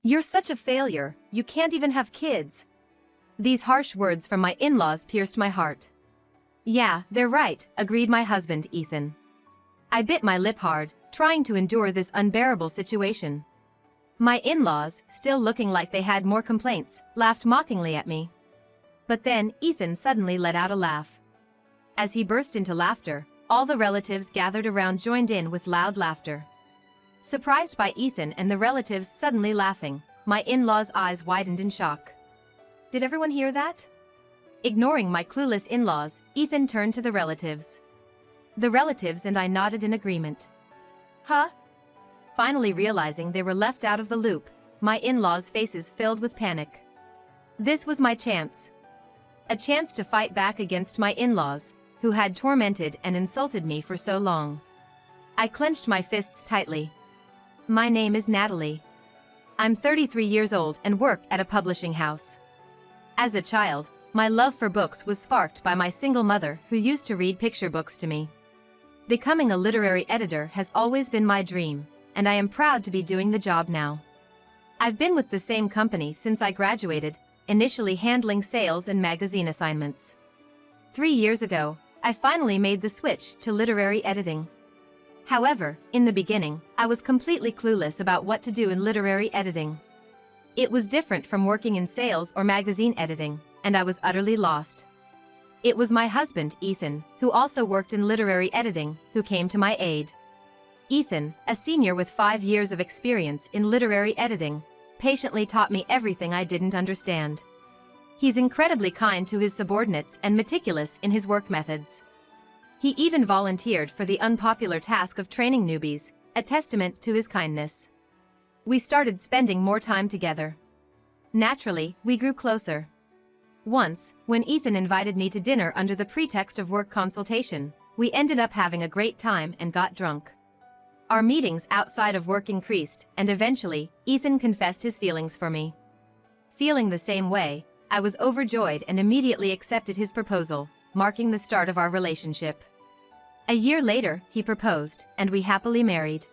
You're such a failure, you can't even have kids. These harsh words from my in-laws pierced my heart. Yeah, they're right, agreed my husband, Ethan. I bit my lip hard, trying to endure this unbearable situation. My in-laws, still looking like they had more complaints, laughed mockingly at me. But then, Ethan suddenly let out a laugh. As he burst into laughter, all the relatives gathered around joined in with loud laughter. Surprised by Ethan and the relatives suddenly laughing, my in-laws' eyes widened in shock. Did everyone hear that? Ignoring my clueless in-laws, Ethan turned to the relatives. The relatives and I nodded in agreement. Huh? Finally realizing they were left out of the loop, my in-laws' faces filled with panic. This was my chance. A chance to fight back against my in-laws, who had tormented and insulted me for so long. I clenched my fists tightly. My name is Natalie. I'm 33 years old and work at a publishing house. As a child, my love for books was sparked by my single mother who used to read picture books to me. Becoming a literary editor has always been my dream, and I am proud to be doing the job now. I've been with the same company since I graduated, initially handling sales and magazine assignments. 3 years ago, I finally made the switch to literary editing. However, in the beginning, I was completely clueless about what to do in literary editing. It was different from working in sales or magazine editing, and I was utterly lost. It was my husband, Ethan, who also worked in literary editing, who came to my aid. Ethan, a senior with 5 years of experience in literary editing, patiently taught me everything I didn't understand. He's incredibly kind to his subordinates and meticulous in his work methods. He even volunteered for the unpopular task of training newbies, a testament to his kindness. We started spending more time together. Naturally, we grew closer. Once, when Ethan invited me to dinner under the pretext of work consultation, we ended up having a great time and got drunk. Our meetings outside of work increased, and eventually, Ethan confessed his feelings for me. Feeling the same way, I was overjoyed and immediately accepted his proposal, marking the start of our relationship. A year later, he proposed, and we happily married.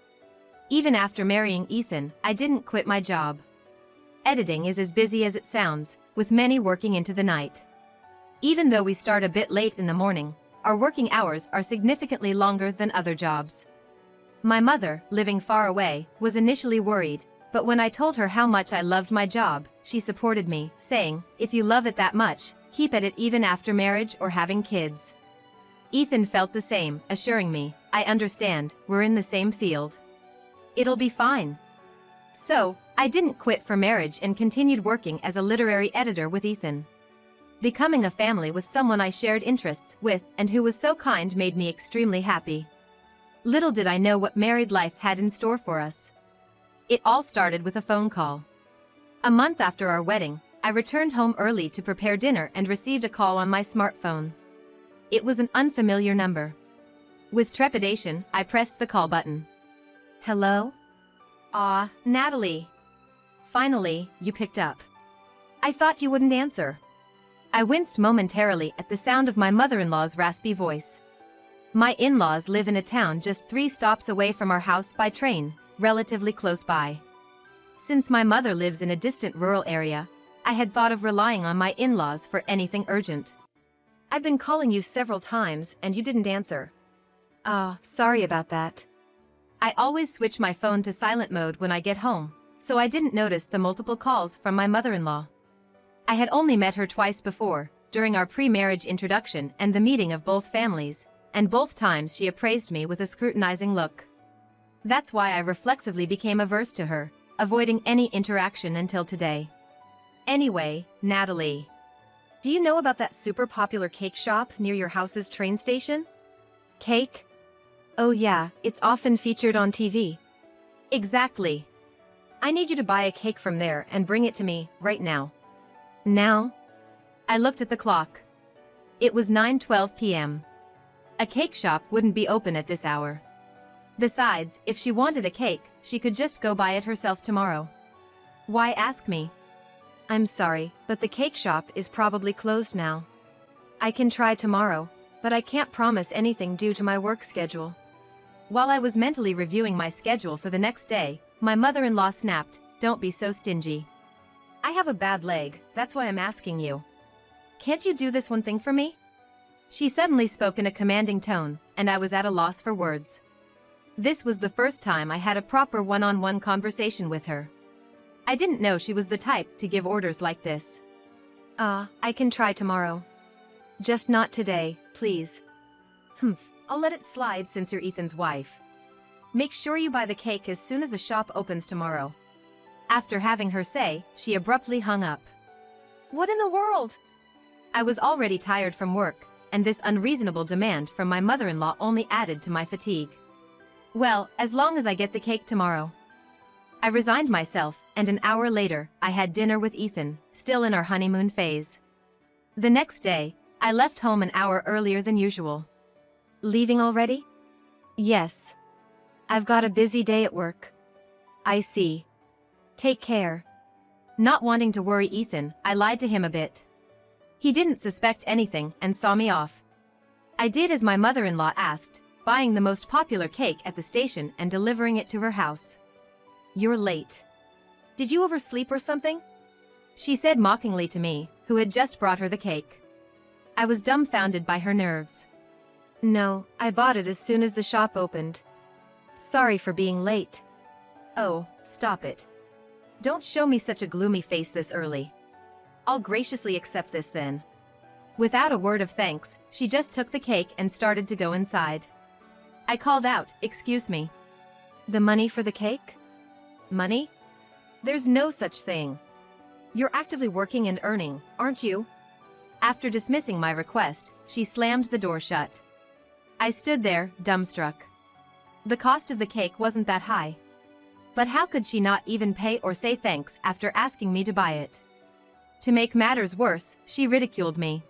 Even after marrying Ethan, I didn't quit my job. Editing is as busy as it sounds, with many working into the night. Even though we start a bit late in the morning, our working hours are significantly longer than other jobs. My mother, living far away, was initially worried, but when I told her how much I loved my job, she supported me, saying, "If you love it that much, keep at it even after marriage or having kids." Ethan felt the same, assuring me, "I understand, we're in the same field. It'll be fine." So, I didn't quit for marriage and continued working as a literary editor with Ethan. Becoming a family with someone I shared interests with and who was so kind made me extremely happy. Little did I know what married life had in store for us. It all started with a phone call. A month after our wedding, I returned home early to prepare dinner and received a call on my smartphone. It was an unfamiliar number. With trepidation, I pressed the call button. Hello? Ah, Natalie. Finally, you picked up. I thought you wouldn't answer. I winced momentarily at the sound of my mother-in-law's raspy voice. My in-laws live in a town just 3 stops away from our house by train, relatively close by. Since my mother lives in a distant rural area, I had thought of relying on my in-laws for anything urgent. I've been calling you several times and you didn't answer. Sorry about that. I always switch my phone to silent mode when I get home, so I didn't notice the multiple calls from my mother-in-law. I had only met her twice before, during our pre-marriage introduction and the meeting of both families, and both times she appraised me with a scrutinizing look. That's why I reflexively became averse to her, avoiding any interaction until today. Anyway, Natalie. Do you know about that super popular cake shop near your house's train station? Cake? Oh yeah, it's often featured on TV. Exactly. I need you to buy a cake from there and bring it to me, right now. Now? I looked at the clock. It was 9:12 p.m. A cake shop wouldn't be open at this hour. Besides, if she wanted a cake, she could just go buy it herself tomorrow. Why ask me? I'm sorry, but the cake shop is probably closed now. I can try tomorrow, but I can't promise anything due to my work schedule. While I was mentally reviewing my schedule for the next day, my mother-in-law snapped, don't be so stingy. I have a bad leg, that's why I'm asking you. Can't you do this one thing for me? She suddenly spoke in a commanding tone, and I was at a loss for words. This was the first time I had a proper one-on-one conversation with her. I didn't know she was the type to give orders like this. I can try tomorrow. Just not today, please. I'll let it slide since you're Ethan's wife. Make sure you buy the cake as soon as the shop opens tomorrow. After having her say, she abruptly hung up. What in the world? I was already tired from work, and this unreasonable demand from my mother-in-law only added to my fatigue. Well, as long as I get the cake tomorrow. I resigned myself, and an hour later, I had dinner with Ethan, still in our honeymoon phase. The next day, I left home an hour earlier than usual. Leaving already? Yes. I've got a busy day at work. I see. Take care. Not wanting to worry Ethan, I lied to him a bit. He didn't suspect anything and saw me off. I did as my mother-in-law asked, buying the most popular cake at the station and delivering it to her house. You're late. Did you oversleep or something? She said mockingly to me, who had just brought her the cake. I was dumbfounded by her nerves. No, I bought it as soon as the shop opened. Sorry for being late. Oh, stop it. Don't show me such a gloomy face this early. I'll graciously accept this then. Without a word of thanks, she just took the cake and started to go inside. I called out, "Excuse me. The money for the cake?" Money? There's no such thing. You're actively working and earning, aren't you? After dismissing my request, she slammed the door shut. I stood there, dumbstruck. The cost of the cake wasn't that high. But how could she not even pay or say thanks after asking me to buy it? To make matters worse, she ridiculed me.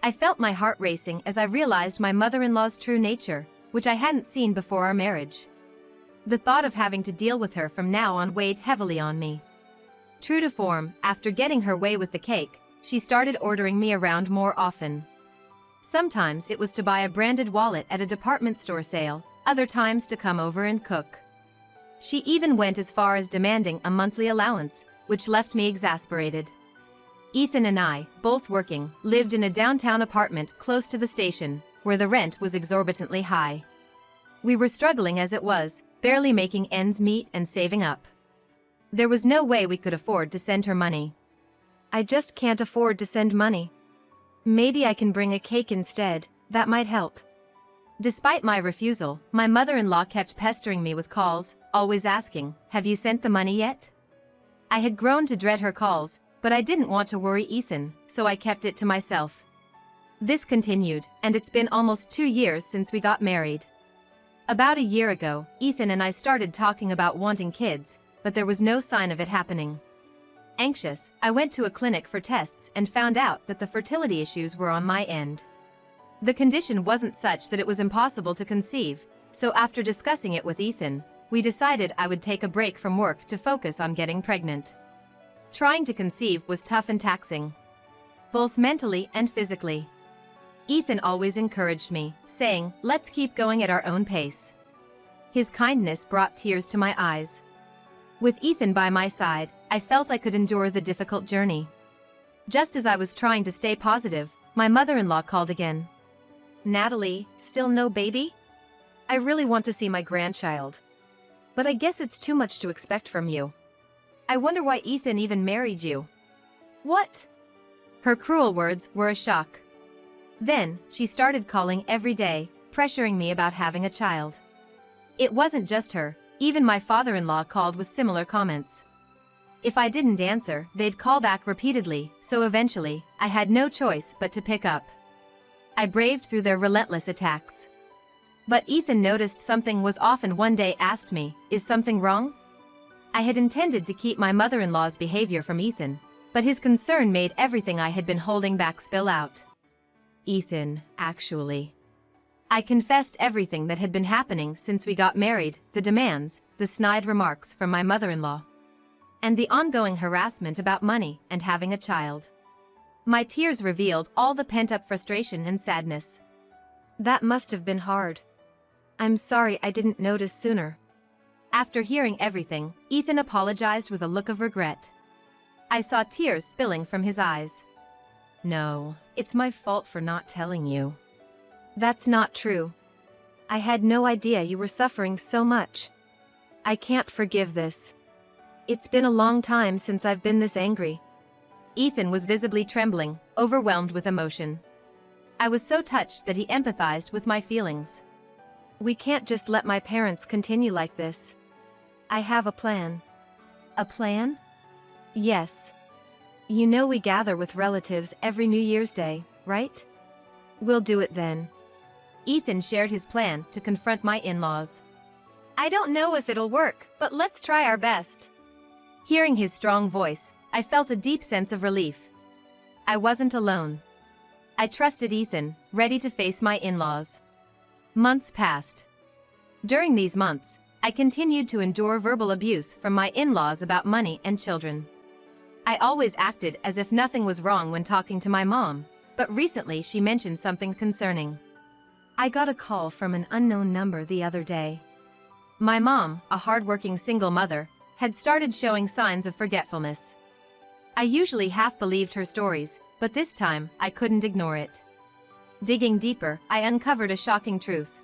I felt my heart racing as I realized my mother-in-law's true nature, which I hadn't seen before our marriage. The thought of having to deal with her from now on weighed heavily on me. True to form, after getting her way with the cake, she started ordering me around more often. Sometimes it was to buy a branded wallet at a department store sale, other times to come over and cook. She even went as far as demanding a monthly allowance, which left me exasperated. Ethan and I, both working, lived in a downtown apartment close to the station, where the rent was exorbitantly high. We were struggling as it was, barely making ends meet and saving up. There was no way we could afford to send her money. I just can't afford to send money. Maybe I can bring a cake instead, that might help. Despite my refusal, my mother-in-law kept pestering me with calls, always asking, "Have you sent the money yet?" I had grown to dread her calls, but I didn't want to worry Ethan, so I kept it to myself. This continued, and it's been almost 2 years since we got married. About a year ago, Ethan and I started talking about wanting kids, but there was no sign of it happening. Anxious, I went to a clinic for tests and found out that the fertility issues were on my end. The condition wasn't such that it was impossible to conceive, so after discussing it with Ethan, we decided I would take a break from work to focus on getting pregnant. Trying to conceive was tough and taxing, both mentally and physically. Ethan always encouraged me, saying, "Let's keep going at our own pace." His kindness brought tears to my eyes. With Ethan by my side, I felt I could endure the difficult journey. Just as I was trying to stay positive, my mother-in-law called again. "Natalie, still no baby? I really want to see my grandchild. But I guess it's too much to expect from you. I wonder why Ethan even married you." What? Her cruel words were a shock. Then, she started calling every day, pressuring me about having a child. It wasn't just her, even my father-in-law called with similar comments. If I didn't answer, they'd call back repeatedly, so eventually, I had no choice but to pick up. I braved through their relentless attacks. But Ethan noticed something was off and one day asked me, "Is something wrong?" I had intended to keep my mother-in-law's behavior from Ethan, but his concern made everything I had been holding back spill out. Ethan, actually. I confessed everything that had been happening since we got married, the demands, the snide remarks from my mother-in-law, and the ongoing harassment about money and having a child. My tears revealed all the pent-up frustration and sadness. That must have been hard. I'm sorry I didn't notice sooner. After hearing everything, Ethan apologized with a look of regret. I saw tears spilling from his eyes. No, it's my fault for not telling you. That's not true. I had no idea you were suffering so much. I can't forgive this. It's been a long time since I've been this angry. Ethan was visibly trembling, overwhelmed with emotion. I was so touched that he empathized with my feelings. We can't just let my parents continue like this. I have a plan. A plan? Yes. You know we gather with relatives every New Year's Day, right? We'll do it then. Ethan shared his plan to confront my in-laws. I don't know if it'll work, but let's try our best. Hearing his strong voice, I felt a deep sense of relief. I wasn't alone. I trusted Ethan, ready to face my in-laws. Months passed. During these months, I continued to endure verbal abuse from my in-laws about money and children. I always acted as if nothing was wrong when talking to my mom, but recently she mentioned something concerning. I got a call from an unknown number the other day. My mom, a hardworking single mother, had started showing signs of forgetfulness. I usually half believed her stories, but this time I couldn't ignore it. Digging deeper, I uncovered a shocking truth.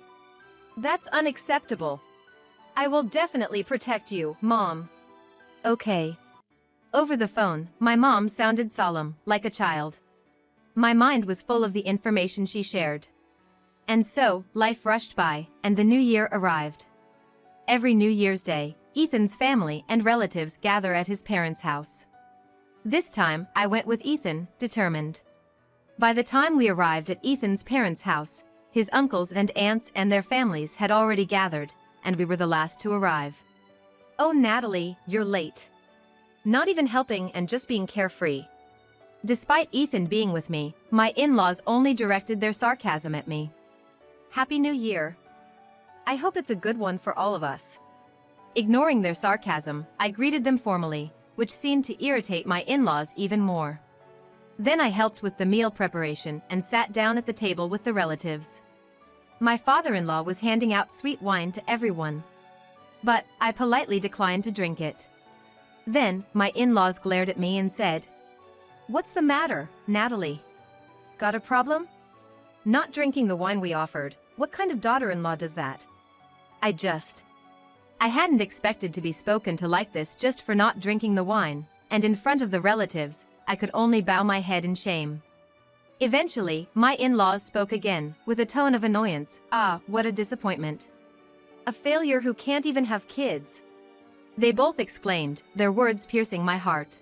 That's unacceptable. I will definitely protect you, Mom. Okay. Over the phone, my mom sounded solemn, like a child. My mind was full of the information she shared. And so, life rushed by, and the new year arrived. Every New Year's Day, Ethan's family and relatives gather at his parents' house. This time, I went with Ethan, determined. By the time we arrived at Ethan's parents' house, his uncles and aunts and their families had already gathered, and we were the last to arrive. Oh, Natalie, you're late. Not even helping and just being carefree. Despite Ethan being with me, my in-laws only directed their sarcasm at me. Happy New Year. I hope it's a good one for all of us. Ignoring their sarcasm, I greeted them formally, which seemed to irritate my in-laws even more. Then I helped with the meal preparation and sat down at the table with the relatives. My father-in-law was handing out sweet wine to everyone. But I politely declined to drink it. Then, my in-laws glared at me and said, "What's the matter, Natalie? Got a problem? Not drinking the wine we offered, what kind of daughter-in-law does that?" I hadn't expected to be spoken to like this just for not drinking the wine, and in front of the relatives, I could only bow my head in shame. Eventually, my in-laws spoke again, with a tone of annoyance. Ah, what a disappointment. A failure who can't even have kids. They both exclaimed, their words piercing my heart.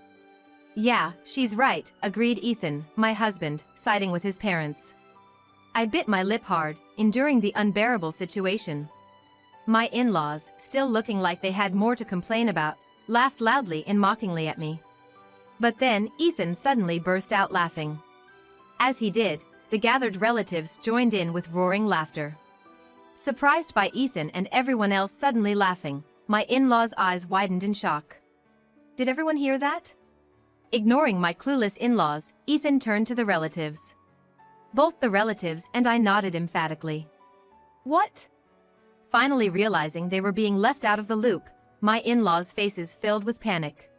Yeah, she's right, agreed Ethan, my husband, siding with his parents. I bit my lip hard, enduring the unbearable situation. My in-laws, still looking like they had more to complain about, laughed loudly and mockingly at me. But then, Ethan suddenly burst out laughing. As he did, the gathered relatives joined in with roaring laughter. Surprised by Ethan and everyone else suddenly laughing, my in-laws' eyes widened in shock. Did everyone hear that? Ignoring my clueless in-laws, Ethan turned to the relatives. Both the relatives and I nodded emphatically. What? Finally realizing they were being left out of the loop, my in-laws' faces filled with panic.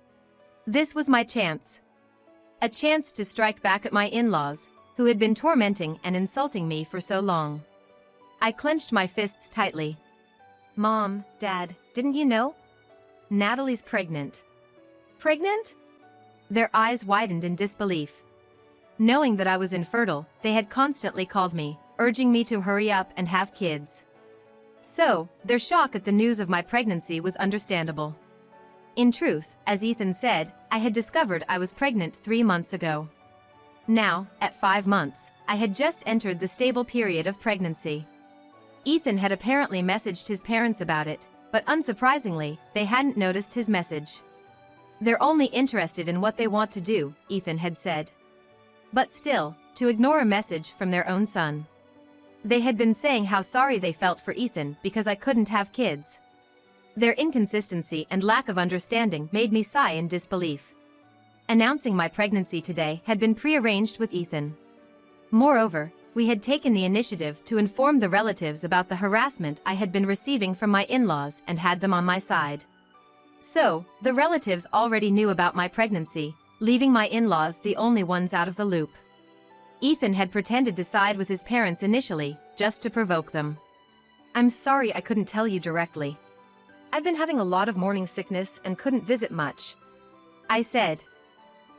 This was my chance. A chance to strike back at my in-laws, who had been tormenting and insulting me for so long. I clenched my fists tightly. Mom, Dad, didn't you know? Natalie's pregnant. Pregnant? Their eyes widened in disbelief. Knowing that I was infertile, they had constantly called me, urging me to hurry up and have kids. So, their shock at the news of my pregnancy was understandable. In truth, as Ethan said, I had discovered I was pregnant 3 months ago. Now, at 5 months, I had just entered the stable period of pregnancy. Ethan had apparently messaged his parents about it, but unsurprisingly, they hadn't noticed his message. They're only interested in what they want to do, Ethan had said. But still, to ignore a message from their own son. They had been saying how sorry they felt for Ethan because I couldn't have kids. Their inconsistency and lack of understanding made me sigh in disbelief. Announcing my pregnancy today had been prearranged with Ethan. Moreover, we had taken the initiative to inform the relatives about the harassment I had been receiving from my in-laws and had them on my side. So, the relatives already knew about my pregnancy, leaving my in-laws the only ones out of the loop. Ethan had pretended to side with his parents initially, just to provoke them. "I'm sorry I couldn't tell you directly. I've been having a lot of morning sickness and couldn't visit much," I said.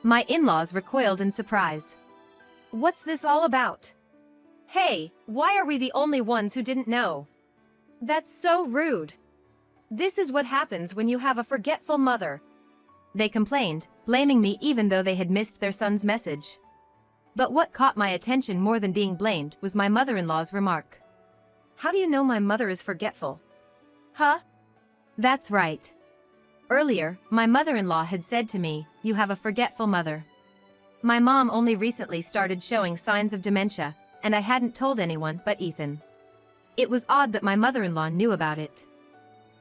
My in-laws recoiled in surprise. "What's this all about? Hey, why are we the only ones who didn't know? That's so rude. This is what happens when you have a forgetful mother," they complained, blaming me even though they had missed their son's message. But what caught my attention more than being blamed was my mother-in-law's remark. "How do you know my mother is forgetful?" Huh? That's right. Earlier, my mother-in-law had said to me, "You have a forgetful mother." My mom only recently started showing signs of dementia, and I hadn't told anyone but Ethan. It was odd that my mother-in-law knew about it.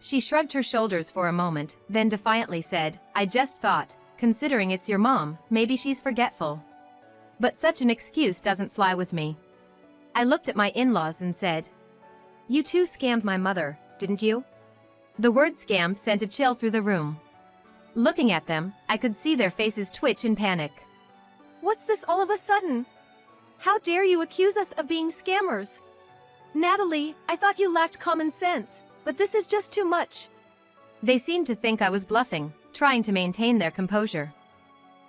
She shrugged her shoulders for a moment, then defiantly said, "I just thought, considering it's your mom, maybe she's forgetful." But such an excuse doesn't fly with me. I looked at my in-laws and said, "You two scammed my mother, didn't you?" The word scam sent a chill through the room. Looking at them, I could see their faces twitch in panic. "What's this all of a sudden? How dare you accuse us of being scammers? Natalie, I thought you lacked common sense, but this is just too much." They seemed to think I was bluffing, trying to maintain their composure.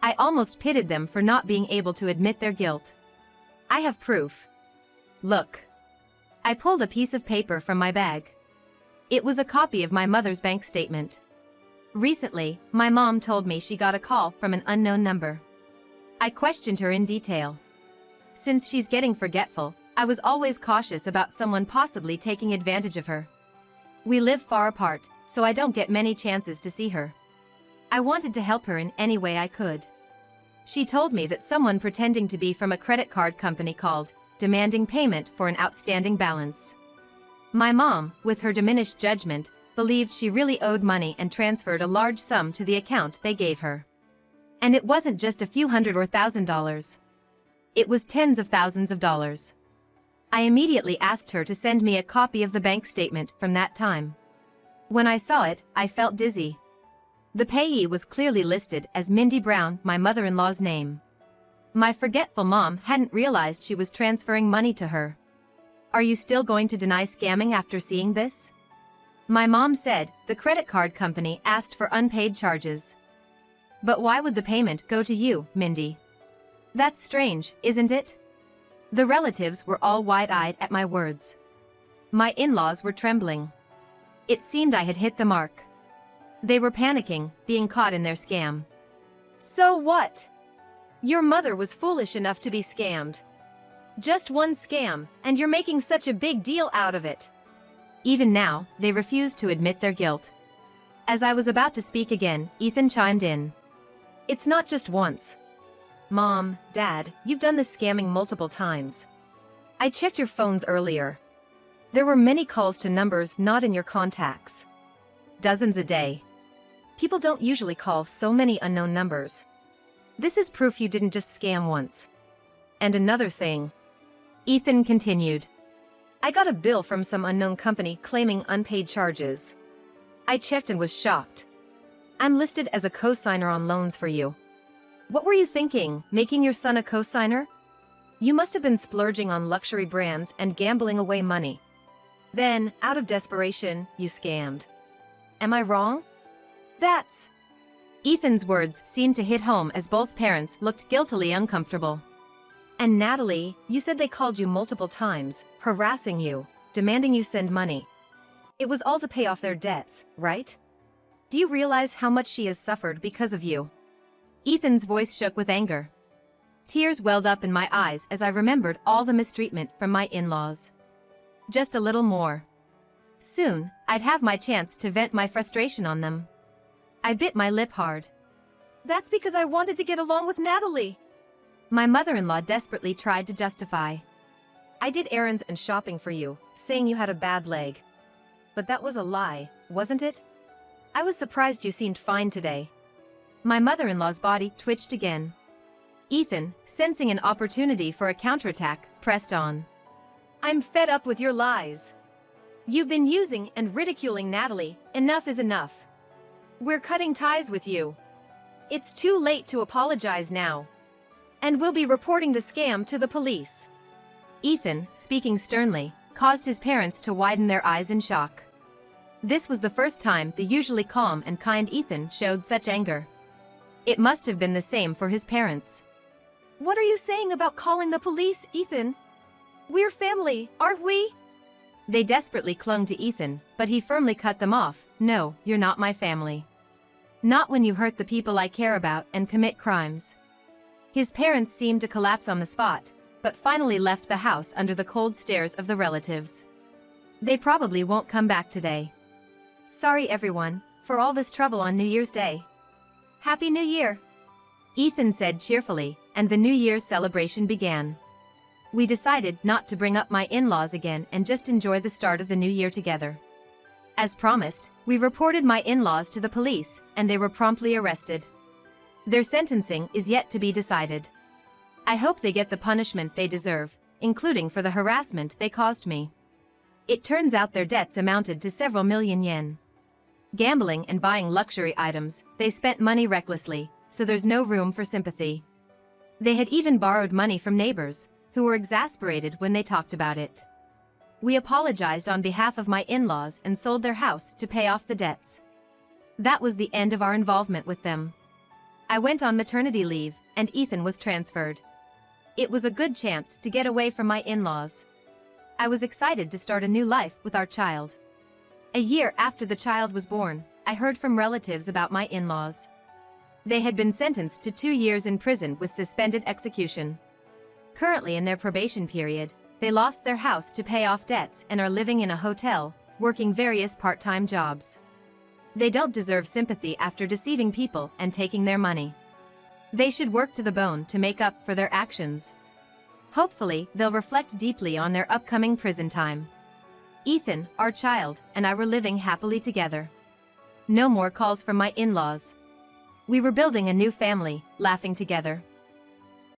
I almost pitied them for not being able to admit their guilt. "I have proof. Look." I pulled a piece of paper from my bag. It was a copy of my mother's bank statement. Recently, my mom told me she got a call from an unknown number. I questioned her in detail. Since she's getting forgetful, I was always cautious about someone possibly taking advantage of her. We live far apart, so I don't get many chances to see her. I wanted to help her in any way I could. She told me that someone pretending to be from a credit card company called, demanding payment for an outstanding balance. My mom, with her diminished judgment, believed she really owed money and transferred a large sum to the account they gave her. And it wasn't just a few hundred or $1,000. It was tens of thousands of dollars. I immediately asked her to send me a copy of the bank statement from that time. When I saw it, I felt dizzy. The payee was clearly listed as Mindy Brown, my mother-in-law's name. My forgetful mom hadn't realized she was transferring money to her. "Are you still going to deny scamming after seeing this?" My mom said the credit card company asked for unpaid charges. "But why would the payment go to you, Mindy? That's strange, isn't it?" The relatives were all wide-eyed at my words. My in-laws were trembling. It seemed I had hit the mark. They were panicking, being caught in their scam. "So what? Your mother was foolish enough to be scammed. Just one scam, and you're making such a big deal out of it." Even now, they refused to admit their guilt. As I was about to speak again, Ethan chimed in. "It's not just once. Mom, Dad, you've done this scamming multiple times. I checked your phones earlier. There were many calls to numbers not in your contacts. Dozens a day. People don't usually call so many unknown numbers. This is proof you didn't just scam once. And another thing," Ethan continued. "I got a bill from some unknown company claiming unpaid charges. I checked and was shocked. I'm listed as a co-signer on loans for you. What were you thinking, making your son a co-signer? You must have been splurging on luxury brands and gambling away money. Then, out of desperation, you scammed. Am I wrong?" That's... Ethan's words seemed to hit home as both parents looked guiltily uncomfortable. "And Natalie, you said they called you multiple times, harassing you, demanding you send money. It was all to pay off their debts, right? Do you realize how much she has suffered because of you?" Ethan's voice shook with anger. Tears welled up in my eyes as I remembered all the mistreatment from my in-laws. Just a little more. Soon, I'd have my chance to vent my frustration on them. I bit my lip hard. "That's because I wanted to get along with Natalie." My mother-in-law desperately tried to justify. "I did errands and shopping for you, saying you had a bad leg. But that was a lie, wasn't it? I was surprised you seemed fine today." My mother-in-law's body twitched again. Ethan, sensing an opportunity for a counterattack, pressed on. I'm fed up with your lies. You've been using and ridiculing Natalie. Enough is enough. We're cutting ties with you. It's too late to apologize now. And we'll be reporting the scam to the police. Ethan, speaking sternly, caused his parents to widen their eyes in shock. This was the first time the usually calm and kind Ethan showed such anger. It must have been the same for his parents. What are you saying about calling the police, Ethan? We're family, aren't we? They desperately clung to Ethan, but he firmly cut them off. No, you're not my family. Not when you hurt the people I care about and commit crimes. His parents seemed to collapse on the spot, but finally left the house under the cold stares of the relatives. They probably won't come back today. Sorry everyone, for all this trouble on New Year's Day. Happy New Year! Ethan said cheerfully, and the New Year's celebration began. We decided not to bring up my in-laws again and just enjoy the start of the new year together. As promised, we reported my in-laws to the police, and they were promptly arrested. Their sentencing is yet to be decided. I hope they get the punishment they deserve, including for the harassment they caused me. It turns out their debts amounted to several million yen. Gambling and buying luxury items, they spent money recklessly, so there's no room for sympathy. They had even borrowed money from neighbors, who were exasperated when they talked about it. We apologized on behalf of my in-laws and sold their house to pay off the debts. That was the end of our involvement with them. I went on maternity leave, and Ethan was transferred. It was a good chance to get away from my in-laws. I was excited to start a new life with our child. A year after the child was born, I heard from relatives about my in-laws. They had been sentenced to 2 years in prison with suspended execution. Currently in their probation period, they lost their house to pay off debts and are living in a hotel, working various part-time jobs. They don't deserve sympathy after deceiving people and taking their money. They should work to the bone to make up for their actions. Hopefully, they'll reflect deeply on their upcoming prison time. Ethan, our child, and I were living happily together. No more calls from my in-laws. We were building a new family, laughing together.